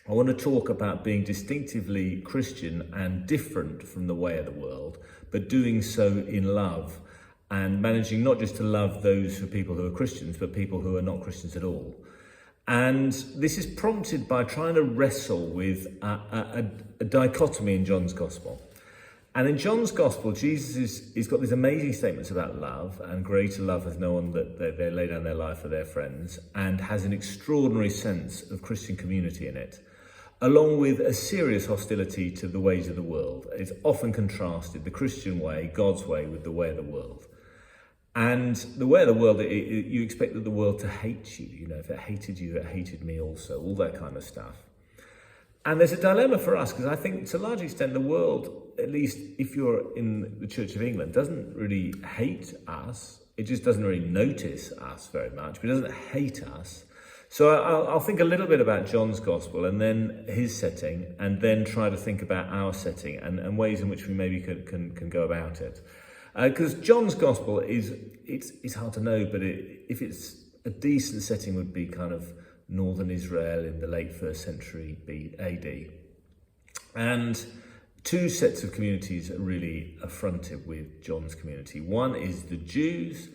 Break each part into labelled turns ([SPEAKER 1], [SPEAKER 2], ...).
[SPEAKER 1] I want to talk about being distinctively Christian and different from the way of the world, but doing so in love and managing not just to love those who are people who are Christians, but people who are not Christians at all. And this is prompted by trying to wrestle with a dichotomy in John's Gospel. And in John's Gospel, he's got these amazing statements about love, and greater love has no one that they lay down their life for their friends, and has an extraordinary sense of Christian community in it, along with a serious hostility to the ways of the world. It's often contrasted, the Christian way, God's way, with the way of the world. And the way of the world, you expect that the world to hate you. You know, if it hated you, it hated me also, all that kind of stuff. And there's a dilemma for us, because I think to a large extent the world, at least if you're in the Church of England, doesn't really hate us. It just doesn't really notice us very much, but it doesn't hate us. So I'll think a little bit about John's Gospel and then his setting, and then try to think about our setting and ways in which we maybe can go about it. Because John's Gospel it's hard to know, but if it's a decent setting, would be kind of northern Israel in the late 1st century AD. And two sets of communities are really affronted with John's community. One is the Jews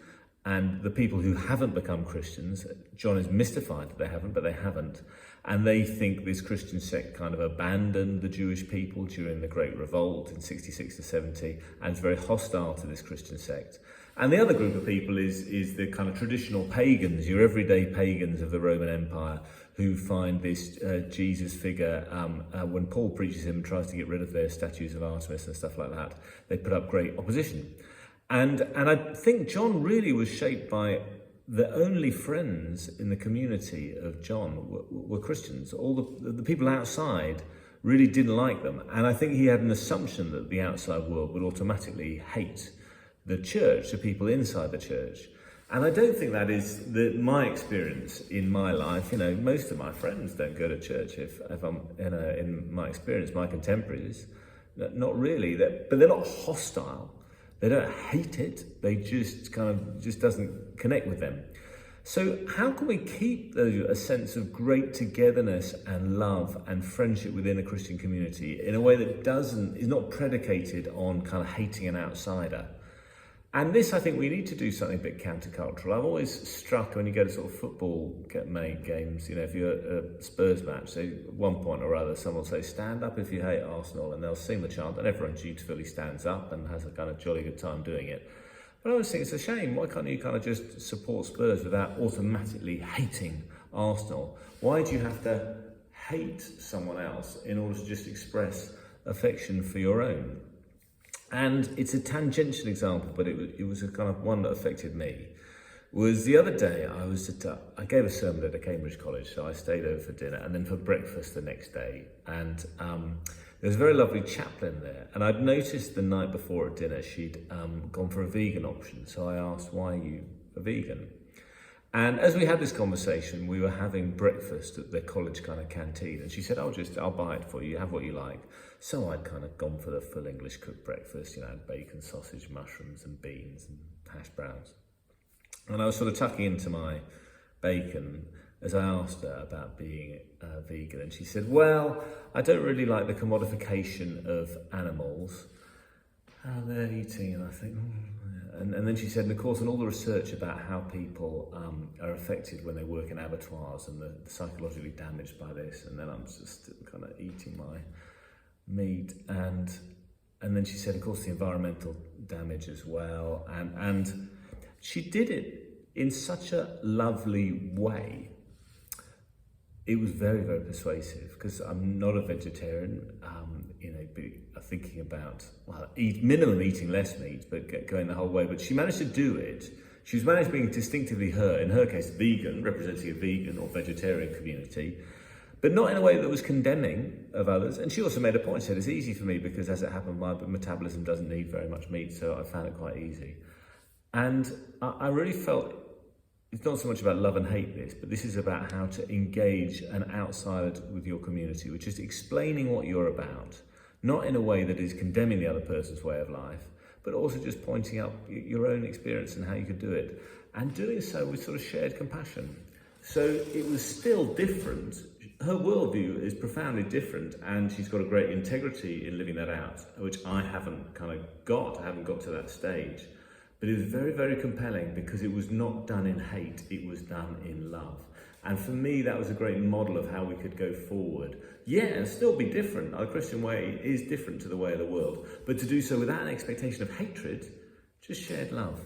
[SPEAKER 1] and the people who haven't become Christians. John is mystified that they haven't, but they haven't. And they think this Christian sect kind of abandoned the Jewish people during the Great Revolt in 66 to 70, and is very hostile to this Christian sect. And the other group of people is the kind of traditional pagans, your everyday pagans of the Roman Empire, who find this Jesus figure, when Paul preaches him and tries to get rid of their statues of Artemis and stuff like that, they put up great opposition. And I think John really was shaped by the only friends in the community of John were Christians. All the people outside really didn't like them. And I think he had an assumption that the outside world would automatically hate the church, the people inside the church. And I don't think that is my experience in my life. You know, most of my friends don't go to church if I'm in my experience, my contemporaries, not really. But they're not hostile. They don't hate it. They just doesn't connect with them. So how can we keep a sense of great togetherness and love and friendship within a Christian community in a way that is not predicated on kind of hating an outsider? And this, I think we need to do something a bit countercultural. I'm always struck when you go to sort of football games, you know, if you're at a Spurs match, so at one point or other, someone will say, stand up if you hate Arsenal, and they'll sing the chant, and everyone dutifully stands up and has a kind of jolly good time doing it. But I always think it's a shame. Why can't you kind of just support Spurs without automatically hating Arsenal? Why do you have to hate someone else in order to just express affection for your own? And it's a tangential example, but it was a kind of one that affected me. Was the other day I gave a sermon at a Cambridge college, so I stayed over for dinner and then for breakfast the next day. And there was a very lovely chaplain there, and I'd noticed the night before at dinner she'd gone for a vegan option. So I asked, "Why are you a vegan?" And as we had this conversation, we were having breakfast at the college kind of canteen, and she said, I'll buy it for you, have what you like. So I'd kind of gone for the full English cooked breakfast, you know, bacon, sausage, mushrooms and beans and hash browns. And I was sort of tucking into my bacon as I asked her about being vegan, and she said, well, I don't really like the commodification of animals, how they're eating, and I think, and then she said, and of course, and all the research about how people are affected when they work in abattoirs and they're psychologically damaged by this, and then I'm just kind of eating my meat, and then she said, of course, the environmental damage as well, and she did it in such a lovely way. It was very, very persuasive, because I'm not a vegetarian, you know, thinking about, well, minimum eating less meat, but going the whole way. But she managed to do it. She was managed being distinctively her, in her case, vegan, representing a vegan or vegetarian community, but not in a way that was condemning of others. And she also made a point, she said, it's easy for me because, as it happened, my metabolism doesn't need very much meat, so I found it quite easy. And I really felt, it's not so much about love and hate this, but this is about how to engage an outsider with your community, which is explaining what you're about, not in a way that is condemning the other person's way of life, but also just pointing out your own experience and how you could do it, and doing so with sort of shared compassion. So it was still different. her worldview is profoundly different, and she's got a great integrity in living that out, which I haven't kind of got. I haven't got to that stage. But it was very, very compelling because it was not done in hate, it was done in love. And for me, that was a great model of how we could go forward. Yeah, and still be different. Our Christian way is different to the way of the world, but to do so without an expectation of hatred, just shared love.